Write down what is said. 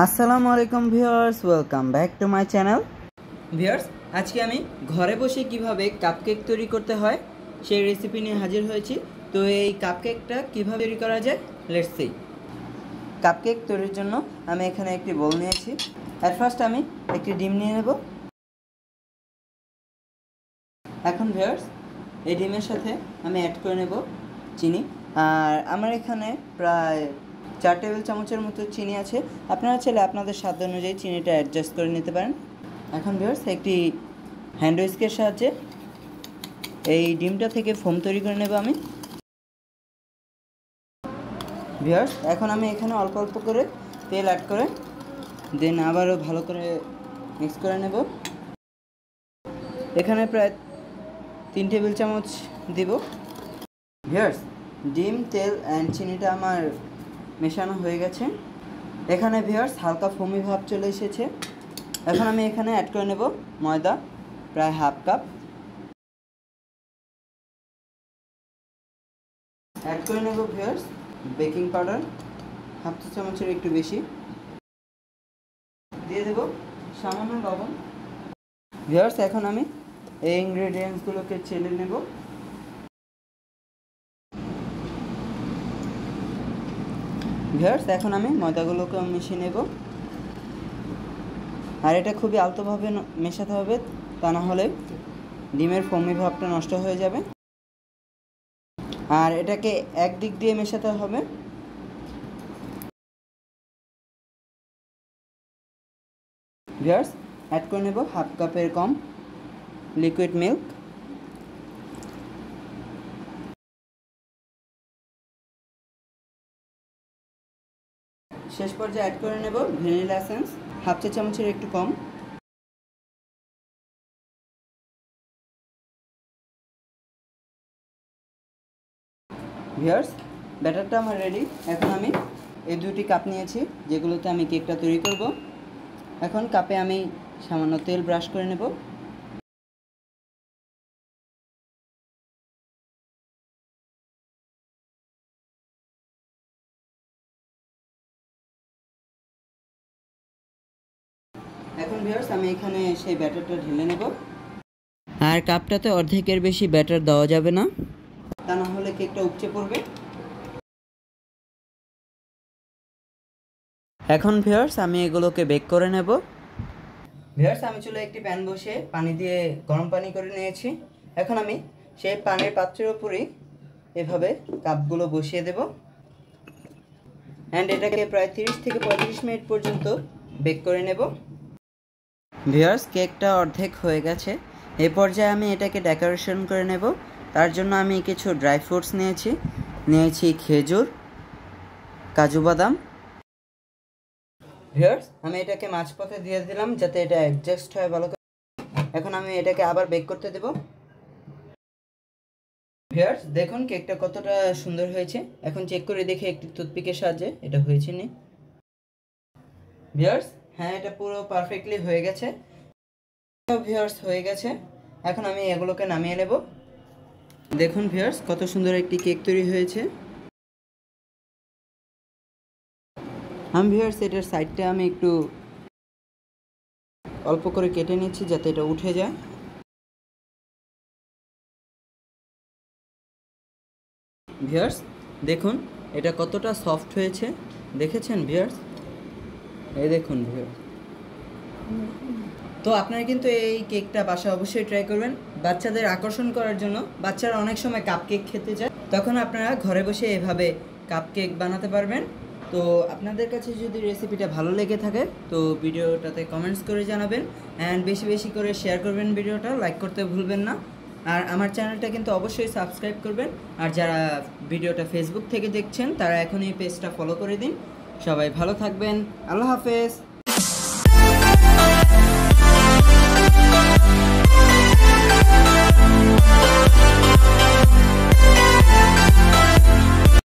আসসালামু আলাইকুম viewers, welcome back to my channel. Viewers, আজকে আমি ঘরে বসে কিভাবে কাপকেক তৈরি করতে হয় সেই রেসিপি নিয়ে হাজির হয়েছি। তো এই কাপকেকটা কিভাবে তৈরি করা যায়, লেটস সি। কাপকেক তৈরির জন্য আমি এখানে একটি বোল নিয়েছি। এট ফার্স্ট আমি একটি ডিম নিয়ে নেব। এখন ভিউয়ার্স, এই ডিমের সাথে আমি অ্যাড করে নেব চিনি। আর আমার এখানে প্রায় 4 টেবিল চামচের মতো চিনি আছে। আপনারা চাইলে আপনাদের স্বাদ অনুযায়ী চিনিটা অ্যাডজাস্ট করে নিতে পারেন। এখন ভিউয়ার্স, একটি হ্যান্ড হুইস্কের সাহায্যে এই ডিমটা থেকে ফোম তৈরি করে নেব আমি। ভিউয়ার্স, এখন আমি এখানে অল্প অল্প করে তেল অ্যাড করে দেন আবারও ভালো করে মিক্স করে নেব। এখানে প্রায় 3 টেবিল চামচ দিব। ভিউয়ার্স, ডিম, তেল অ্যান্ড চিনিটা আমার মেশানো হয়ে গেছে। এখানে ভিউয়ার্স হালকা ফোমি ভাব চলে এসেছে। এখন আমি এখানে অ্যাড করে নেব ময়দা, প্রায় হাফ কাপ। অ্যাড করে নেব ভিউয়ার্স বেকিং পাউডার, হাফ চা চামচের একটু বেশি। দিয়ে দেব সামান্য লবণ। ভিউয়ার্স, এখন আমি এই ইনগ্রেডিয়েন্টসগুলোকে চেলে নেব। ভিউয়ার্স, এখন আমি ময়দাগুলোকে মিশিয়ে নেব। আর এটা খুবই আলতোভাবে মেশাতে হবে, তা না হলে ডিমের ফোমি ভাবটা নষ্ট হয়ে যাবে। আর এটাকে এক দিক দিয়ে মেশাতে হবে। ভিউয়ার্স, অ্যাড করে নেব হাফ কাপের কম লিকুইড মিল্ক। শেষ পর্যায়ে অ্যাড করে নেব ভ্যানিলা এসেন্স, হাফ চা চামচের একটু কম। ভিউয়ার্স, ব্যাটারটা আমার রেডি। এখন আমি এই 2টি কাপ নিয়েছি যেগুলোতে আমি কেকটা তৈরি করব। এখন কাপে আমি সামান্য তেল ব্রাশ করে নেব। এখন ভিউয়ার্স, আমি এখানে সেই ব্যাটারটা ঢেলে নেব। আর কাপটাতে অর্ধেকের বেশি ব্যাটার দেওয়া যাবে না, তা না হলে কেকটা উপচে পড়বে। এখন ভিউয়ার্স, আমি এগুলোকে বেক করে নেব। ভিউয়ার্স, আমি চুলায় একটি প্যান বসে পানি দিয়ে গরম পানি করে নিয়েছি। এখন আমি সেই পানির পাত্রের উপরেই এভাবে কাপগুলো বসিয়ে দেব অ্যান্ড এটাকে প্রায় 30 থেকে 35 মিনিট পর্যন্ত বেক করে নেব। ভিউয়ার্স, কেকটা অর্ধেক হয়ে গেছে। এই পর্যায়ে আমি এটাকে ডেকোরেশন করে নেব। তার জন্য আমি কিছু ড্রাই ফ্রুটস নিয়েছি খেজুর, কাজু বাদাম। ভিউয়ার্স, আমি এটাকে মাঝপথে দিয়ে দিলাম যাতে এটা অ্যাডজাস্ট হয় ভালো করে। এখন আমি এটাকে আবার বেক করতে দেব। ভিউয়ার্স, দেখুন কেকটা কতটা সুন্দর হয়েছে। এখন চেক করে দেখে একটি টুথপিকের সাহায্যে এটা হয়েছে নি। ভিউয়ার্স, হ্যাঁ, এটা পুরো পারফেক্টলি হয়ে গেছে। ভিউয়ার্স, হয়ে গেছে। এখন আমি এগুলোকে নামিয়ে নেব। দেখুন ভিউয়ার্স, কত সুন্দর একটি কেক তৈরি হয়েছে। আমি ভিউয়ার্স এটার সাইডটা আমি একটু অল্প করে কেটে নিচ্ছি যাতে এটা উঠে যায়। ভিউয়ার্স, দেখুন এটা কতটা সফট হয়েছে, দেখেছেন ভিউয়ার্স? এই দেখুন ভিউয়ার্স। তো আপনারা কিন্তু এই কেকটা বাসায় অবশ্যই ট্রাই করবেন। বাচ্চাদের আকর্ষণ করার জন্য, বাচ্চারা অনেক সময় কাপকেক খেতে চায়, তখন আপনারা ঘরে বসে এভাবে কাপকেক বানাতে পারবেন। তো আপনাদের কাছে যদি রেসিপিটা ভালো লেগে থাকে তো ভিডিওটাতে কমেন্টস করে জানাবেন অ্যান্ড বেশি বেশি করে শেয়ার করবেন, ভিডিওটা লাইক করতে ভুলবেন না। আর আমার চ্যানেলটা কিন্তু অবশ্যই সাবস্ক্রাইব করবেন। আর যারা ভিডিওটা ফেসবুক থেকে দেখছেন তারা এখন এই পেজটা ফলো করে দিন। সবাই ভালো থাকবেন, আল্লাহ হাফেজ।